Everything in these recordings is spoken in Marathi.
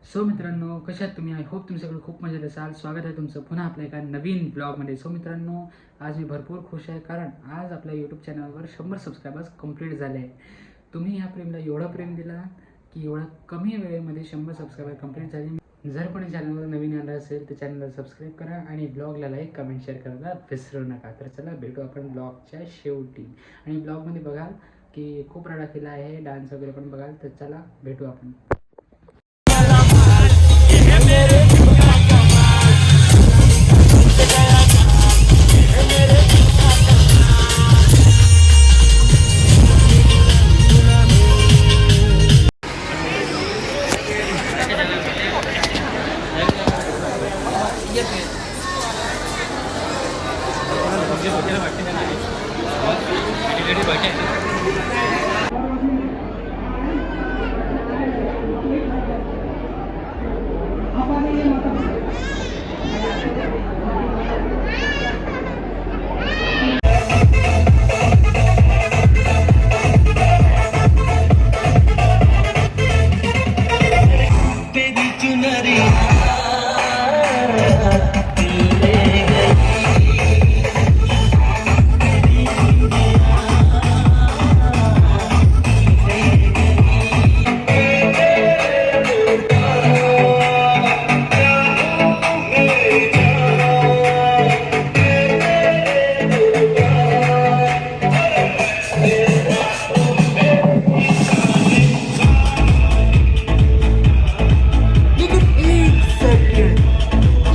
सो मित्रांनो, कशा आहात तुम्ही? आय होप तुम्ही सगळं खूप मजेत असाल. स्वागत आहे तुमचं पुन्हा आपल्या एका नवीन ब्लॉगमध्ये. सो मित्रांनो, आज मी भरपूर खुश आहे कारण आज आपल्या यूट्यूब चॅनलवर 100 सबस्क्रायबर्स कंप्लीट झाले आहे. तुम्ही ह्या प्रेमला एवढं प्रेम दिला की एवढा कमी वेळेमध्ये 100 सबस्क्रायबर कंप्लीट झाले. जर कोणी चॅनलवर नवीन आलं असेल तर चॅनलला सबस्क्राईब करा आणि ब्लॉगला लाईक कमेंट शेअर करायला विसरू नका. तर चला भेटू आपण ब्लॉगच्या शेवटी. आणि ब्लॉगमध्ये बघाल की खूप राडा केला आहे, डान्स वगैरे पण बघाल. तर चला भेटू आपण.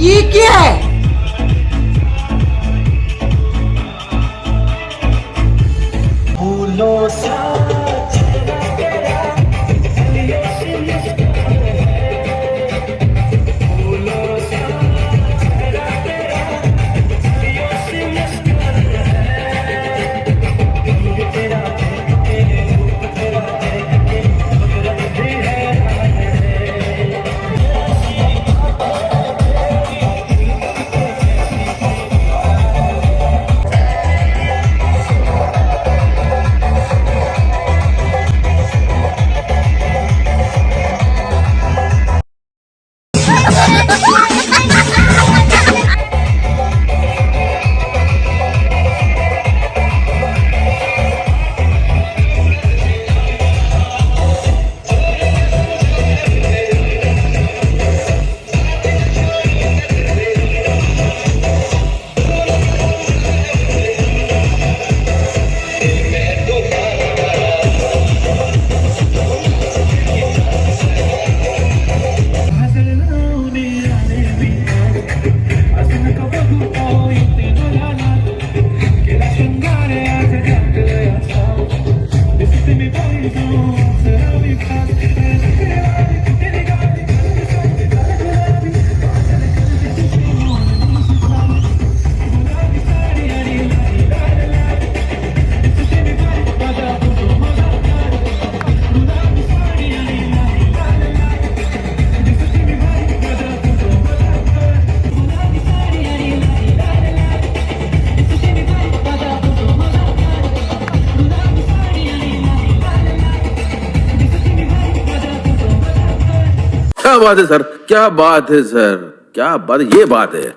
ये क्या है? फूलों सा क्या बात है सर, क्या बात है सर, क्या बात, ये बात है.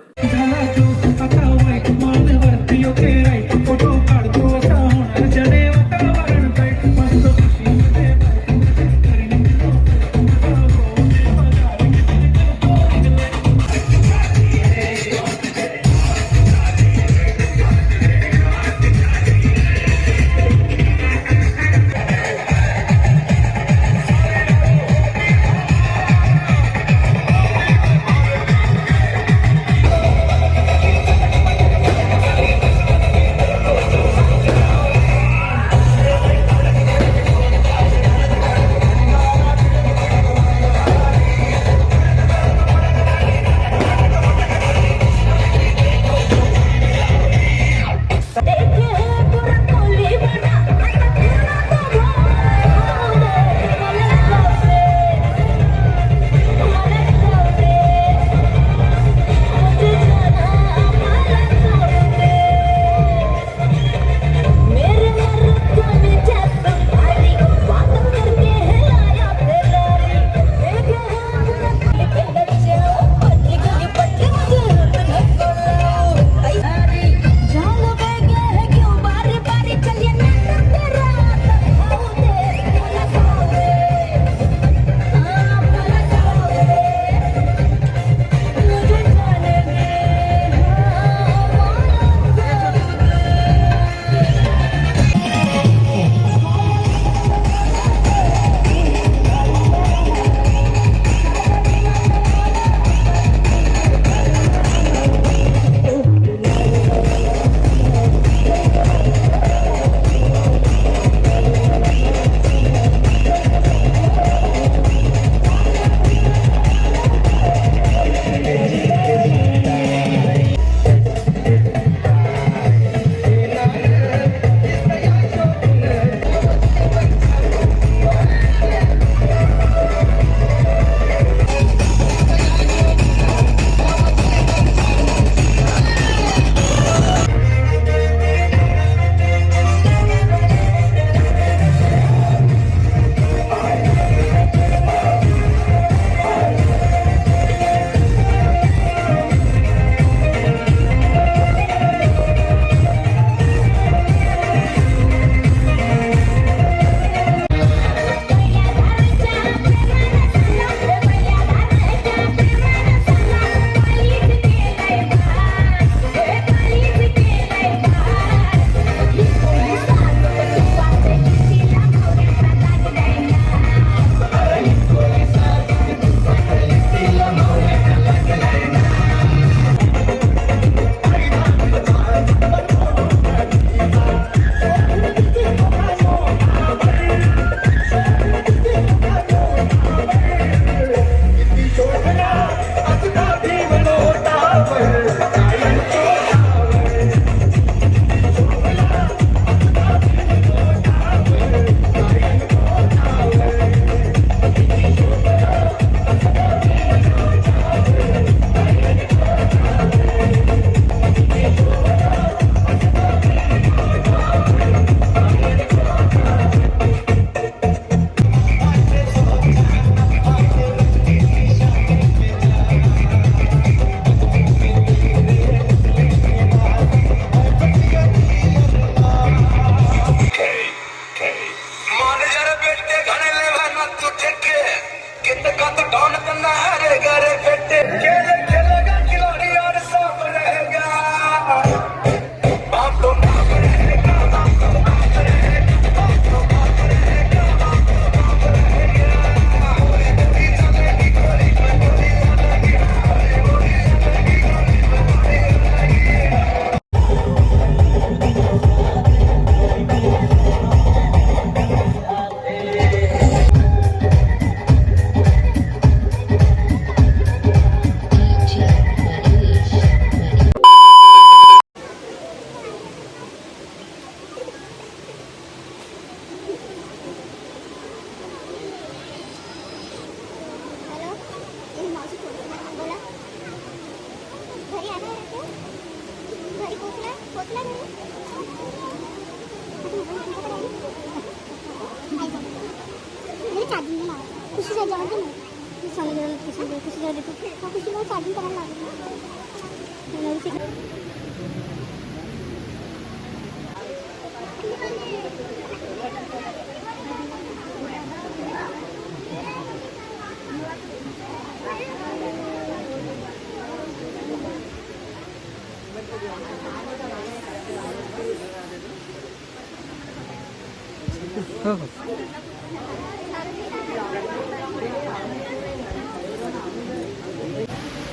हो हो.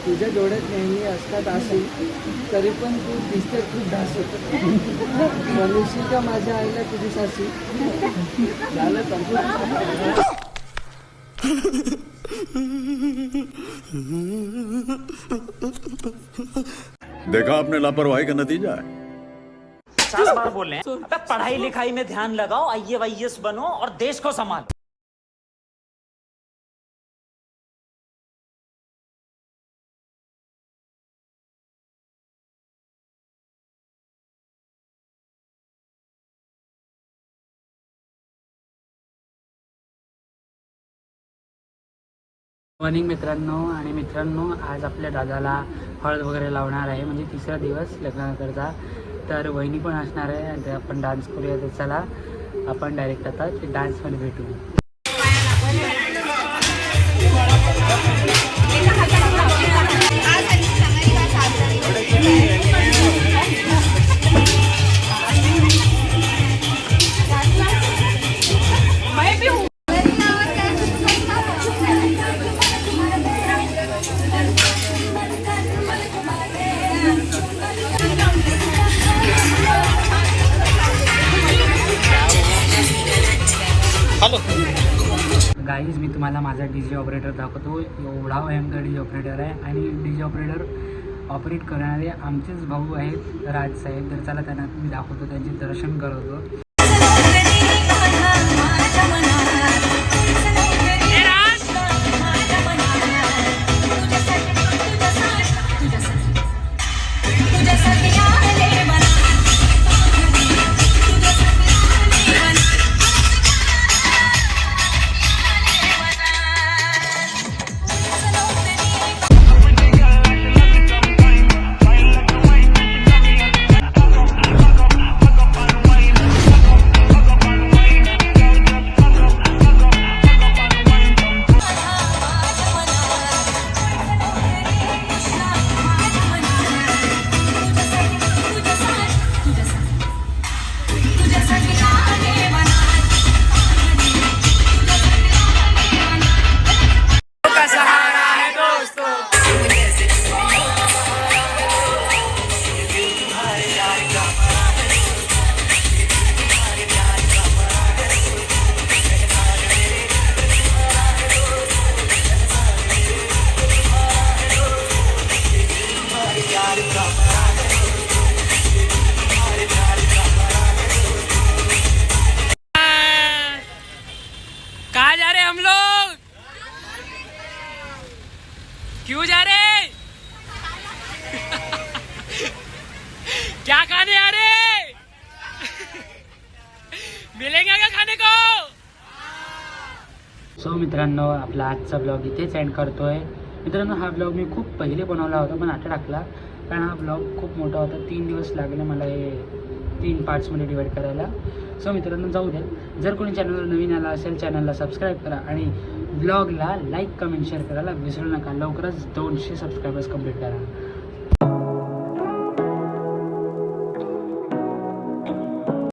तुझ्या डोळ्यात नेहमी असतात आसू, तरी पण तू दिसते खूप ढासू. मनुष्य का माझ्या आईला तुझी सासू. झालं संपूर्ण. देखा आपने लापरवाही का नतीजा है. 50 बार बोल रहे हैं अबे पढ़ाई लिखाई में ध्यान लगाओ, IAS बनो और देश को संभालो. मॉर्निंग मित्रांनो आणि मित्रांनो, आज आपल्या दादाला हळद वगैरे लावणार आहे, म्हणजे तिसरा दिवस लग्नानंतरचा. तर वहिनी पण असणार आहे आणि आपण डान्स करूया. तर चला आपण डायरेक्ट आता डान्समध्ये भेटू. गाईज, मी तुम्हाला माझा DJ ऑपरेटर दाखवतो. एवढा भयंकर DJ ऑपरेटर आहे आणि DJ ऑपरेटर ऑपरेट करणारे आमचेच भाऊ आहेत, राजसाहेब. तर चला त्यांना मी दाखवतो, त्यांचे दर्शन करवतो. कहाँ जा रहे हम लोग? क्यों जा रहे? क्या खाने आ रहे? मिलेगा क्या खाने को? सो मित्रांनो, आपला आजचा ब्लॉग इथेच एंड करतोय. मित्रांनो, हा ब्लॉग मी खूप पहिले बनवला होता, पण आता टाकला कारण हा ब्लॉग खूप मोठा होता. 3 दिवस लागले मला हे 3 पार्ट्समध्ये डिवाईड करायला. सो मित्रांनो, जाऊ द्या. जर कोणी चॅनलवर नवीन आला असेल, चॅनलला सबस्क्राईब करा आणि ब्लॉगला लाईक, कमेंट, शेअर करायला विसरू नका. लवकरच 200 सबस्क्रायबर्स कंप्लीट करा.